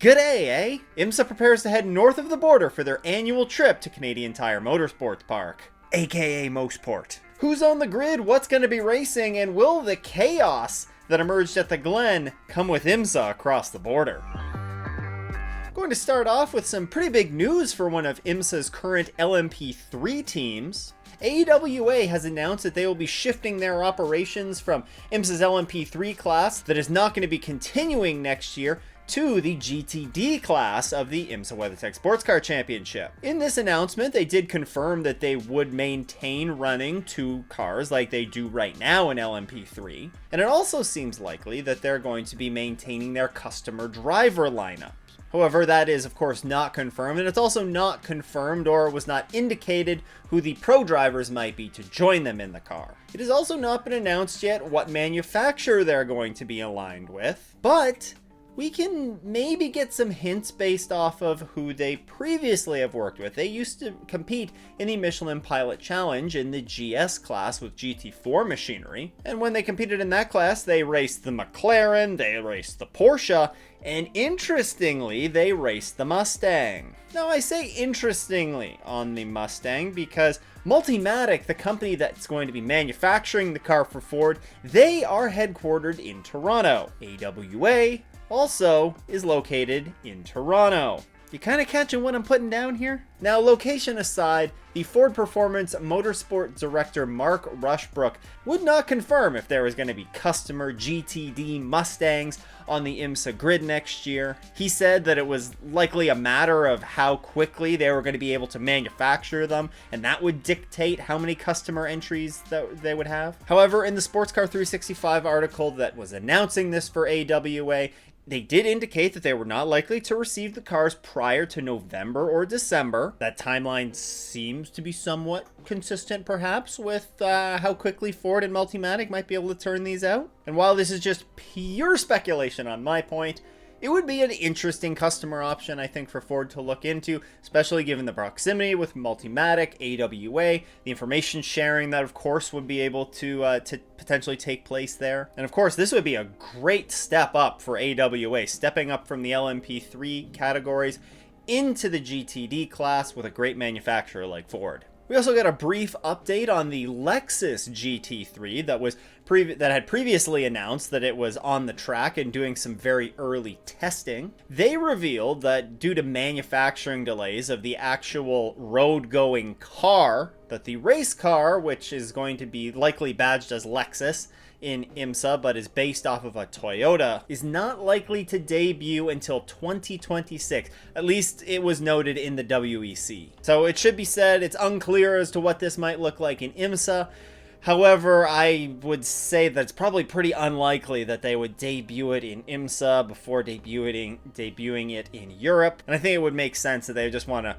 G'day, eh? IMSA prepares to head north of the border for their annual trip to Canadian Tire Motorsports Park, aka Mosport. Who's on the grid, what's going to be racing, and will the chaos that emerged at the Glen come with IMSA across the border? Going to start off with some pretty big news for one of IMSA's current LMP3 teams. AWA has announced that they will be shifting their operations from IMSA's LMP3 class that is not going to be continuing next year to the GTD class of the IMSA WeatherTech Sports Car Championship. In this announcement, they did confirm that they would maintain running two cars like they do right now in LMP3, and it also seems likely that they're going to be maintaining their customer driver lineup. However, that is of course not confirmed, and it's also not confirmed or was not indicated who the pro drivers might be to join them in the car. It has also not been announced yet what manufacturer they're going to be aligned with, but we can maybe get some hints based off of who they previously have worked with. They used to compete in the Michelin Pilot Challenge in the GS class with GT4 machinery. And when they competed in that class, they raced the McLaren, they raced the Porsche, and interestingly, they raced the Mustang. Now I say interestingly on the Mustang because Multimatic, the company that's going to be manufacturing the car for Ford, they are headquartered in Toronto. AWA also is located in Toronto. You kind of catching what I'm putting down here? Now, location aside, the Ford Performance Motorsport director Mark Rushbrook would not confirm if there was going to be customer GTD Mustangs on the IMSA grid next year. He said that it was likely a matter of how quickly they were going to be able to manufacture them, and that would dictate how many customer entries that they would have. However, in the Sports Car 365 article that was announcing this for AWA, they did indicate that they were not likely to receive the cars prior to November or December. That timeline seems to be somewhat consistent, perhaps, with how quickly Ford and Multimatic might be able to turn these out. And while this is just pure speculation on my point, it would be an interesting customer option, I think, for Ford to look into, especially given the proximity with Multimatic, AWA, the information sharing that, of course, would be able to potentially take place there. And, of course, this would be a great step up for AWA, stepping up from the LMP3 categories into the GTD class with a great manufacturer like Ford. We also got a brief update on the Lexus GT3 that had previously announced that it was on the track and doing some very early testing. They revealed that due to manufacturing delays of the actual road-going car, that the race car, which is going to be likely badged as Lexus in IMSA but is based off of a Toyota, is not likely to debut until 2026. At least it was noted in the WEC. So it should be said it's unclear as to what this might look like in IMSA. However, I would say that it's probably pretty unlikely that they would debut it in IMSA before debuting it in Europe. And I think it would make sense that they would just want to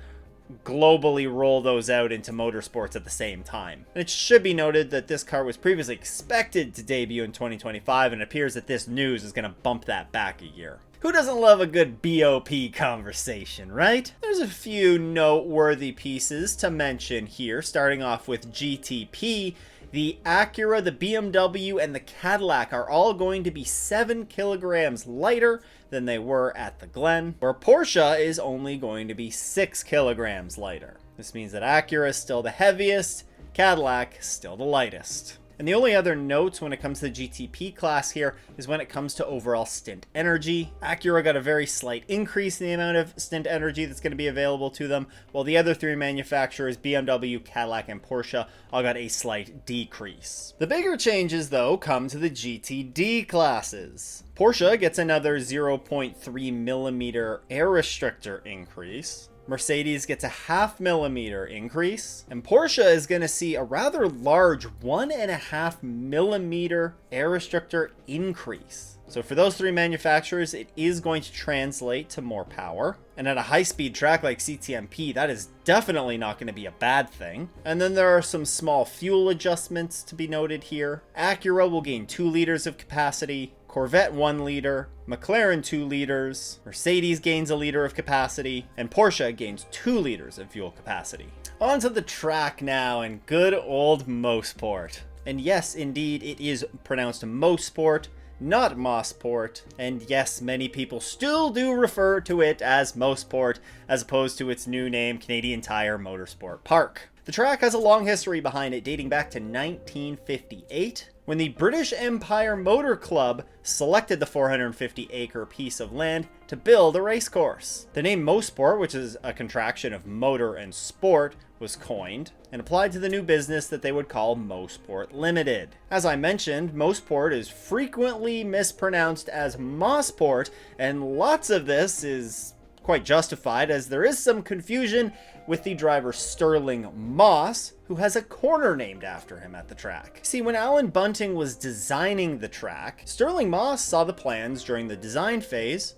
globally roll those out into motorsports at the same time. And it should be noted that this car was previously expected to debut in 2025, and it appears that this news is going to bump that back a year. Who doesn't love a good BOP conversation, right? There's a few noteworthy pieces to mention here, starting off with GTP. The Acura, the BMW, and the Cadillac are all going to be 7 kilograms lighter than they were at the Glen, where Porsche is only going to be 6 kilograms lighter. This means that Acura is still the heaviest, Cadillac still the lightest. And the only other notes when it comes to the GTP class here is when it comes to overall stint energy. Acura got a very slight increase in the amount of stint energy that's going to be available to them, while the other three manufacturers, BMW, Cadillac, and Porsche, all got a slight decrease. The bigger changes, though, come to the GTD classes. Porsche gets another 0.3 millimeter air restrictor increase. Mercedes gets a 0.5 millimeter increase, and Porsche is going to see a rather large 1.5 millimeter air restrictor increase. So for those three manufacturers, it is going to translate to more power. And at a high-speed track like CTMP, that is definitely not going to be a bad thing. And then there are some small fuel adjustments to be noted here. Acura will gain 2 liters of capacity, Corvette 1 liter, McLaren 2 liters, Mercedes gains a liter of capacity, and Porsche gains 2 liters of fuel capacity. On to the track now in good old Mosport. And yes, indeed, it is pronounced Mosport, not Mosport, and yes, many people still do refer to it as Mosport as opposed to its new name, Canadian Tire Motorsport Park. The track has a long history behind it, dating back to 1958, when the British Empire Motor Club selected the 450-acre piece of land to build a racecourse. The name Mosport, which is a contraction of motor and sport, was coined and applied to the new business that they would call Mosport Limited. As I mentioned, Mosport is frequently mispronounced as Mosport, and lots of this is quite justified, as there is some confusion with the driver Sterling Moss, who has a corner named after him at the track. See, when Alan Bunting was designing the track, Sterling Moss saw the plans during the design phase,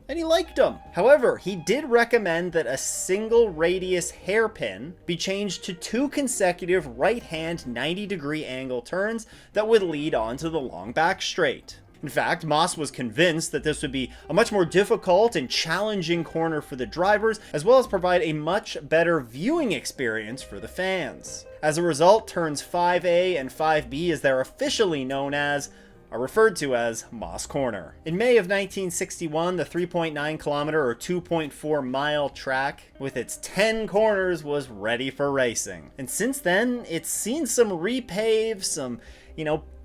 and he liked them. However, he did recommend that a single radius hairpin be changed to 2 consecutive right-hand 90-degree angle turns that would lead onto the long back straight. In fact, Moss was convinced that this would be a much more difficult and challenging corner for the drivers, as well as provide a much better viewing experience for the fans. As a result, turns 5A and 5B, as they're officially known as, are referred to as Moss Corner. In May of 1961, the 3.9 kilometer or 2.4 mile track with its 10 corners was ready for racing. And since then, it's seen some repave, some,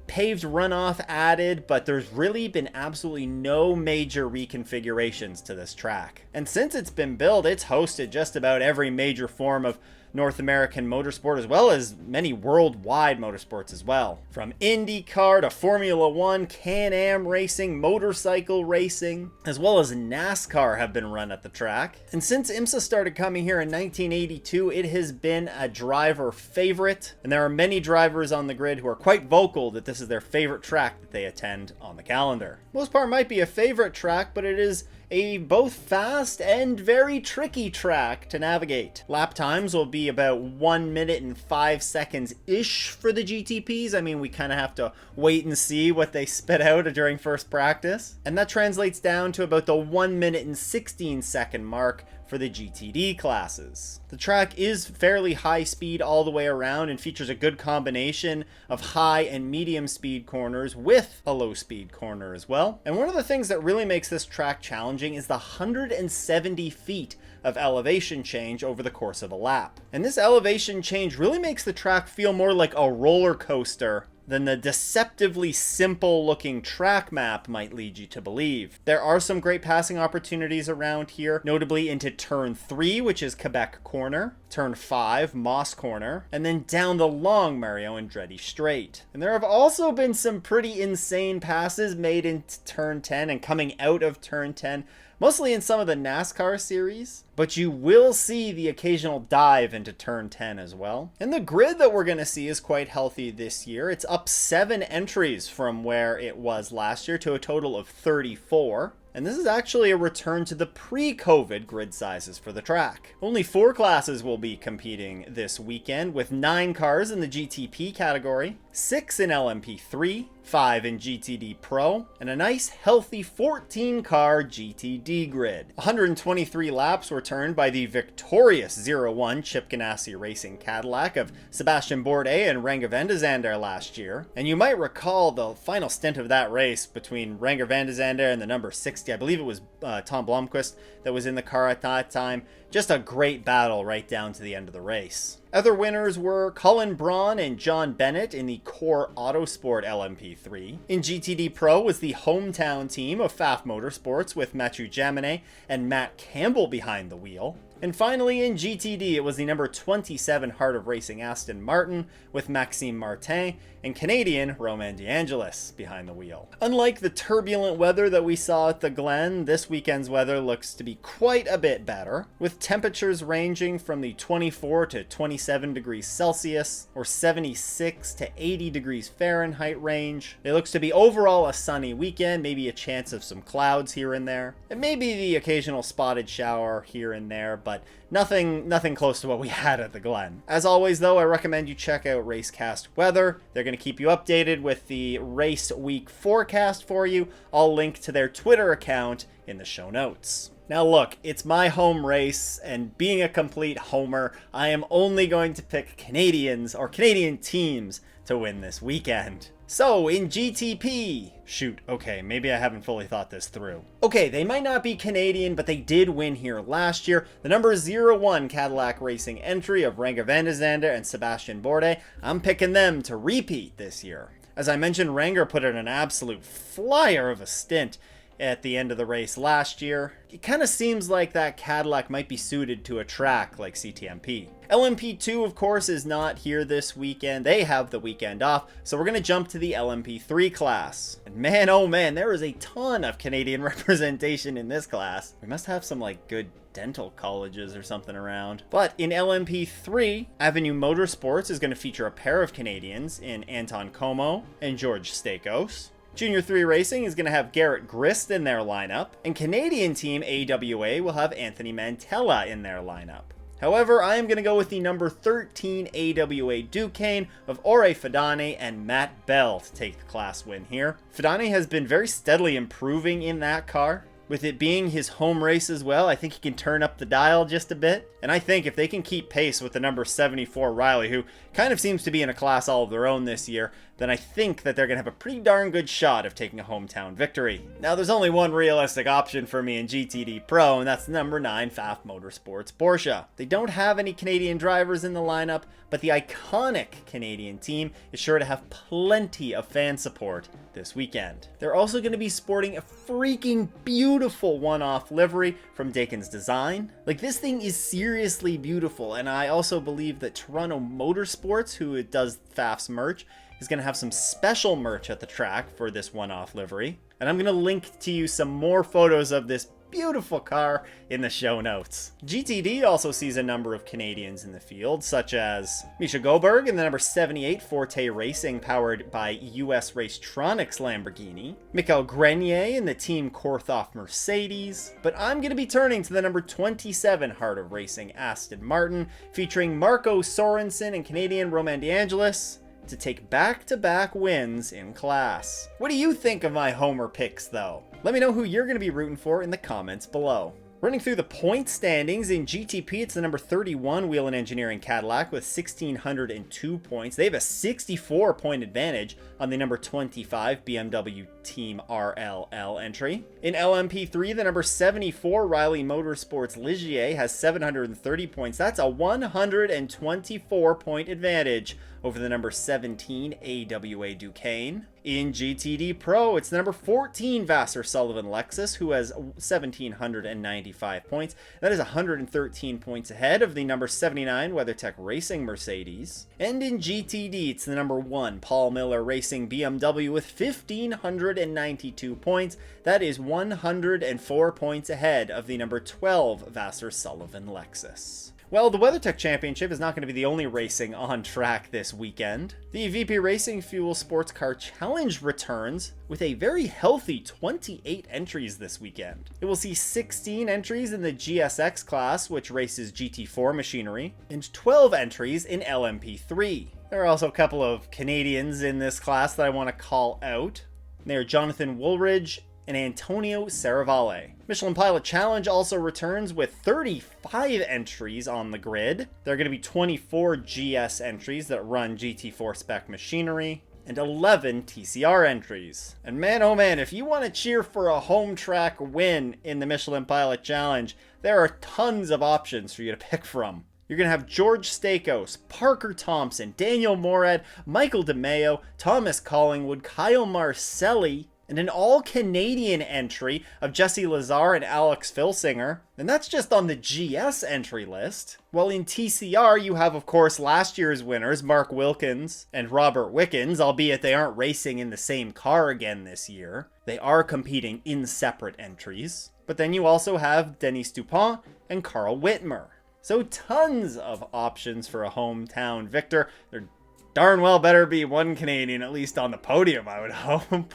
paved runoff added, but there's really been absolutely no major reconfigurations to this track. And since it's been built, it's hosted just about every major form of North American motorsport, as well as many worldwide motorsports as well. From IndyCar to Formula One, Can-Am racing, motorcycle racing, as well as NASCAR have been run at the track. And since IMSA started coming here in 1982, it has been a driver favorite, and there are many drivers on the grid who are quite vocal that this is their favorite track that they attend on the calendar. Mopar might be a favorite track, but it is a both fast and very tricky track to navigate. Lap times will be about 1 minute and 5 seconds-ish for the GTPs. I mean, we kind of have to wait and see what they spit out during first practice. And that translates down to about the 1 minute and 16 second mark for the GTD classes. The track is fairly high speed all the way around and features a good combination of high and medium speed corners with a low speed corner as well. And one of the things that really makes this track challenging is the 170 feet of elevation change over the course of a lap. And this elevation change really makes the track feel more like a roller coaster than the deceptively simple looking track map might lead you to believe. There are some great passing opportunities around here, notably into turn 3, which is Quebec Corner, turn 5, Moss Corner, and then down the long Mario Andretti Straight. And there have also been some pretty insane passes made into turn 10 and coming out of turn 10, mostly in some of the NASCAR series, but you will see the occasional dive into turn 10 as well. And the grid that we're going to see is quite healthy this year. It's up 7 entries from where it was last year to a total of 34. And this is actually a return to the pre-COVID grid sizes for the track. Only 4 classes will be competing this weekend, with 9 cars in the GTP category, 6 in LMP3, 5 in GTD Pro, and a nice healthy 14-car GTD grid. 123 laps were turned by the victorious 0-1 Chip Ganassi Racing Cadillac of Sebastian Bourdais and Renger van de Zandar last year. And you might recall the final stint of that race between Renger van de Zandar and the number 60, I believe it was Tom Blomqvist that was in the car at that time. Just a great battle right down to the end of the race. Other winners were Colin Braun and John Bennett in the Core Autosport LMP3. In GTD Pro was the hometown team of Pfaff Motorsports with Mathieu Jaminet and Matt Campbell behind the wheel. And finally in GTD, it was the number 27 Heart of Racing Aston Martin with Maxime Martin and Canadian Romain DeAngelis behind the wheel. Unlike the turbulent weather that we saw at the Glen, this weekend's weather looks to be quite a bit better, with temperatures ranging from the 24 to 27 degrees Celsius or 76 to 80 degrees Fahrenheit range. It looks to be overall a sunny weekend, maybe a chance of some clouds here and there, and maybe the occasional spotted shower here and there, but nothing close to what we had at the Glen. As always though, I recommend you check out Racecast Weather. They're going to keep you updated with the race week forecast for you. I'll link to their Twitter account in the show notes. Now look, it's my home race, and being a complete homer, I am only going to pick Canadians or Canadian teams to win this weekend. So, in GTP... Shoot, okay, maybe I haven't fully thought this through. Okay, they might not be Canadian, but they did win here last year. The number 01 Cadillac Racing entry of Renger van der Zande and Sebastian Bourdais, I'm picking them to repeat this year. As I mentioned, Renger put in an absolute flyer of a stint at the end of the race last year. It kind of seems like that Cadillac might be suited to a track like CTMP. LMP2, of course, is not here this weekend. They have the weekend off, so we're going to jump to the LMP3 class. And man, oh man, there is a ton of Canadian representation in this class. We must have some, like, good dental colleges or something around. But in LMP3, Avenue Motorsports is going to feature a pair of Canadians in Anton Como and George Stakos. Junior 3 Racing is going to have Garrett Grist in their lineup, and Canadian team AWA will have Anthony Mantella in their lineup. However, I am going to go with the number 13 AWA Duquesne of Ore Fadane and Matt Bell to take the class win here. Fadane has been very steadily improving in that car. With it being his home race as well, I think he can turn up the dial just a bit. And I think if they can keep pace with the number 74 Riley, who kind of seems to be in a class all of their own this year, then I think that they're going to have a pretty darn good shot of taking a hometown victory. Now, there's only one realistic option for me in GTD Pro, and that's the number 9 Pfaff Motorsports Porsche. They don't have any Canadian drivers in the lineup, but the iconic Canadian team is sure to have plenty of fan support this weekend. They're also going to be sporting a freaking beautiful one-off livery from Dakin's Design. Like, this thing is seriously beautiful, and I also believe that Toronto Motorsports, who does Pfaff's merch, is going to have some special merch at the track for this one-off livery. And I'm going to link to you some more photos of this beautiful car in the show notes. GTD also sees a number of Canadians in the field, such as Misha Goldberg in the number 78 Forte Racing, powered by US Racetronics Lamborghini, Mikael Grenier in the Team Korthoff Mercedes, but I'm going to be turning to the number 27 Heart of Racing Aston Martin, featuring Marco Sorensen and Canadian Roman DeAngelis, to take back-to-back wins in class. What do you think of my homer picks, though? Let me know who you're going to be rooting for in the comments below. Running through the point standings in GTP, it's the number 31 Wheel and Engineering Cadillac with 1,602 points. They have a 64-point advantage on the number 25 BMW Team RLL entry. In LMP3, the number 74 Riley Motorsports Ligier has 730 points. That's a 124-point advantage over the number 17 AWA Duquesne. In GTD Pro, it's the number 14 Vassar Sullivan Lexus, who has 1,795 points. That is 113 points ahead of the number 79 WeatherTech Racing Mercedes. And in GTD, it's the number 1 Paul Miller Racing BMW with 1,592 points. That is 104 points ahead of the number 12 Vassar Sullivan Lexus. Well, the WeatherTech Championship is not going to be the only racing on track this weekend. The VP Racing Fuel Sports Car Challenge returns with a very healthy 28 entries this weekend. It will see 16 entries in the GSX class, which races GT4 machinery, and 12 entries in LMP3. There are also a couple of Canadians in this class that I want to call out. They are Jonathan Woolridge and Antonio Serravalle. Michelin Pilot Challenge also returns with 35 entries on the grid. There are going to be 24 GS entries that run GT4 spec machinery, and 11 TCR entries. And man, oh man, if you want to cheer for a home track win in the Michelin Pilot Challenge, there are tons of options for you to pick from. You're going to have George Stakos, Parker Thompson, Daniel Morad, Michael DeMeo, Thomas Collingwood, Kyle Marcelli, and an all-Canadian entry of Jesse Lazar and Alex Filsinger. And that's just on the GS entry list. While in TCR, you have, of course, last year's winners, Mark Wilkins and Robert Wickens, albeit they aren't racing in the same car again this year. They are competing in separate entries. But then you also have Denis Dupont and Carl Whitmer. So tons of options for a hometown victor. There darn well better be one Canadian at least on the podium, I would hope.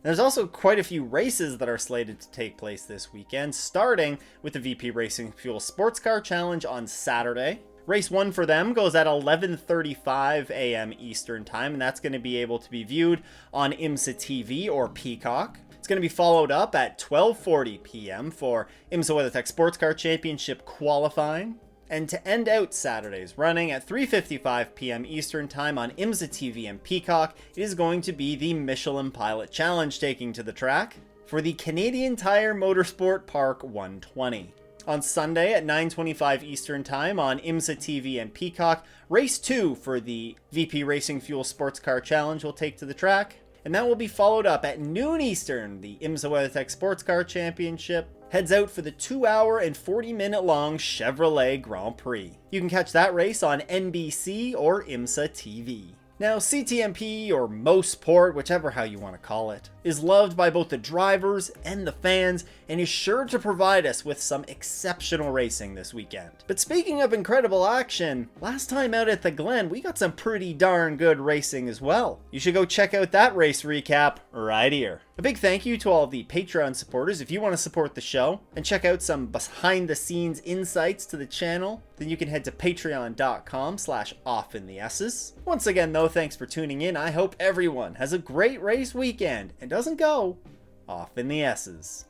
There's also quite a few races that are slated to take place this weekend, starting with the VP Racing Fuel Sports Car Challenge on Saturday. Race 1 for them goes at 11:35 a.m. Eastern Time, and that's going to be able to be viewed on IMSA TV or Peacock. It's going to be followed up at 12:40 p.m. for IMSA WeatherTech Sports Car Championship qualifying. And to end out Saturday's running at 3:55 p.m. Eastern Time on IMSA TV and Peacock, it is going to be the Michelin Pilot Challenge taking to the track for the Canadian Tire Motorsport Park 120. On Sunday at 9:25 Eastern Time on IMSA TV and Peacock, Race 2 for the VP Racing Fuel Sports Car Challenge will take to the track. And that will be followed up at noon Eastern. The IMSA WeatherTech Sports Car Championship heads out for the 2-hour and 40-minute long Chevrolet Grand Prix. You can catch that race on NBC or IMSA TV. Now, CTMP or Mosport, whichever how you want to call it, is loved by both the drivers and the fans and is sure to provide us with some exceptional racing this weekend. But speaking of incredible action, last time out at the Glen, we got some pretty darn good racing as well. You should go check out that race recap right here. A big thank you to all of the Patreon supporters. If you want to support the show and check out some behind-the-scenes insights to the channel, then you can head to patreon.com/offintheesses. Once again, though, thanks for tuning in. I hope everyone has a great race weekend and doesn't go off in the S's.